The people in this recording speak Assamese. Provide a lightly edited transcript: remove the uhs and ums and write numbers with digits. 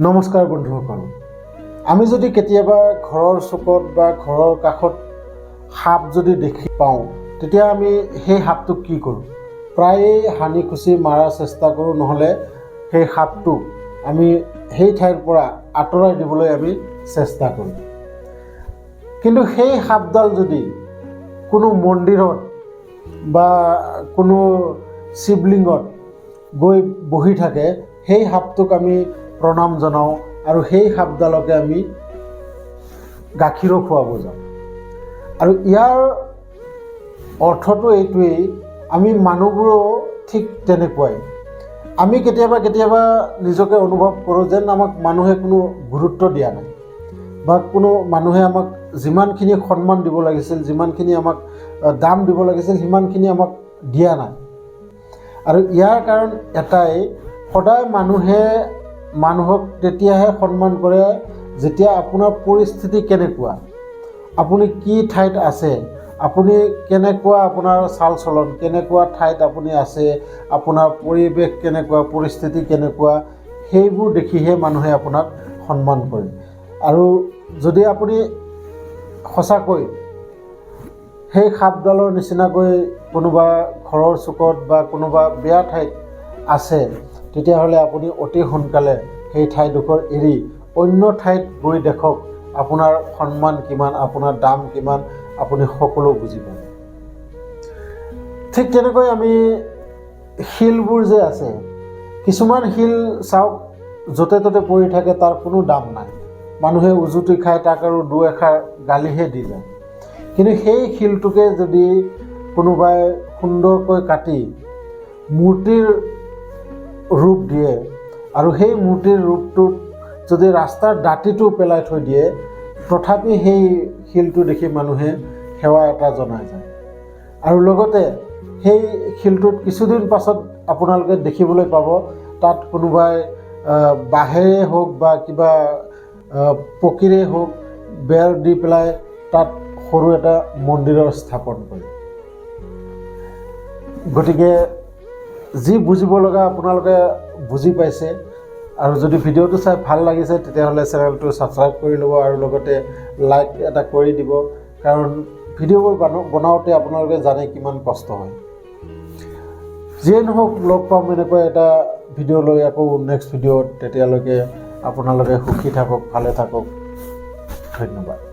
নমস্কাৰ বন্ধুসকল, আমি যদি কেতিয়াবা ঘৰৰ চুকত বা ঘৰৰ কাষত সাপ যদি দেখি পাওঁ, তেতিয়া আমি সেই সাপটোক কি কৰোঁ? প্ৰায়েই হানি খুচি মাৰাৰ চেষ্টা কৰোঁ, নহ'লে সেই সাপটোক আমি সেই ঠাইৰ পৰা আঁতৰাই দিবলৈ আমি চেষ্টা কৰোঁ। কিন্তু সেই সাপডাল যদি কোনো মন্দিৰত বা কোনো শিৱলিংগত গৈ বহি থাকে, সেই সাপটোক আমি প্ৰণাম জনাওঁ আৰু সেই সাপডালকে আমি গাখীৰো খুৱাব যাওঁ। আৰু ইয়াৰ অৰ্থটো এইটোৱেই, আমি মানুহবোৰো ঠিক তেনেকুৱাই। আমি কেতিয়াবা নিজকে অনুভৱ কৰোঁ যেন আমাক মানুহে কোনো গুৰুত্ব দিয়া নাই, বা কোনো মানুহে আমাক যিমানখিনি সন্মান দিব লাগিছিল, যিমানখিনি আমাক দাম দিব লাগিছিল, সিমানখিনি আমাক দিয়া নাই। আৰু ইয়াৰ কাৰণ এটাই, সদায় মানুহে মানুহক তেতিয়াহে সন্মান কৰে যেতিয়া আপোনাৰ পৰিস্থিতি কেনেকুৱা, আপুনি কি ঠাইত আছে, আপুনি কেনেকুৱা, আপোনাৰ চাল চলন কেনেকুৱা ঠাইত আপুনি আছে, আপোনাৰ পৰিৱেশ কেনেকুৱা, পৰিস্থিতি কেনেকুৱা, সেইবোৰ দেখিহে মানুহে আপোনাক সন্মান কৰে। আৰু যদি আপুনি সঁচাকৈ সেই সাপডালৰ নিচিনাকৈ কোনোবা ঘৰৰ চুকত বা কোনোবা বেয়া ঠাইত আছে, তেতিয়াহ'লে আপুনি অতি সোনকালে সেই ঠাইডোখৰ এৰি অন্য ঠাইত গৈ দেখক আপোনাৰ সন্মান কিমান, আপোনাৰ দাম কিমান, আপুনি সকলো বুজি পাব। ঠিক তেনেকৈ আমি শিলবোৰ যে আছে, কিছুমান শিল চাওক য'তে ত'তে পৰি থাকে, তাৰ কোনো দাম নাই, মানুহে উজুতি খায়, তাক আৰু দুই এষাৰ গালিহে দি যায়। কিন্তু সেই শিলটোকে যদি কোনোবাই সুন্দৰকৈ কাটি মূৰ্তিৰ ৰূপ দিয়ে, আৰু সেই মূৰ্তিৰ ৰূপটোত যদি ৰাস্তাৰ দাঁতিটো পেলাই থৈ দিয়ে, তথাপি সেই শিলটো দেখি মানুহে সেৱা এটা জনাই যায়। আৰু লগতে সেই শিলটোত কিছুদিন পাছত আপোনালোকে দেখিবলৈ পাব, তাত কোনোবাই বাঁহেৰে হওক বা কিবা পকীৰে হওক বেৰ দি পেলাই তাত সৰু এটা মন্দিৰৰ স্থাপন কৰে। গতিকে যি বুজিব লগা আপোনালোকে বুজি পাইছে। আৰু যদি ভিডিঅ'টো চাই ভাল লাগিছে, তেতিয়াহ'লে চেনেলটো ছাবস্ক্ৰাইব কৰি ল'ব আৰু লগতে লাইক এটা কৰি দিব, কাৰণ ভিডিঅ'বোৰ বনাওঁতে আপোনালোকে জানে কিমান কষ্ট হয়। যিয়ে নহওক, লগ পাম এনেকুৱা এটা ভিডিঅ' লৈ আকৌ নেক্সট ভিডিঅ'ত। তেতিয়ালৈকে আপোনালোকে সুখী থাকক, ভালে থাকক। ধন্যবাদ।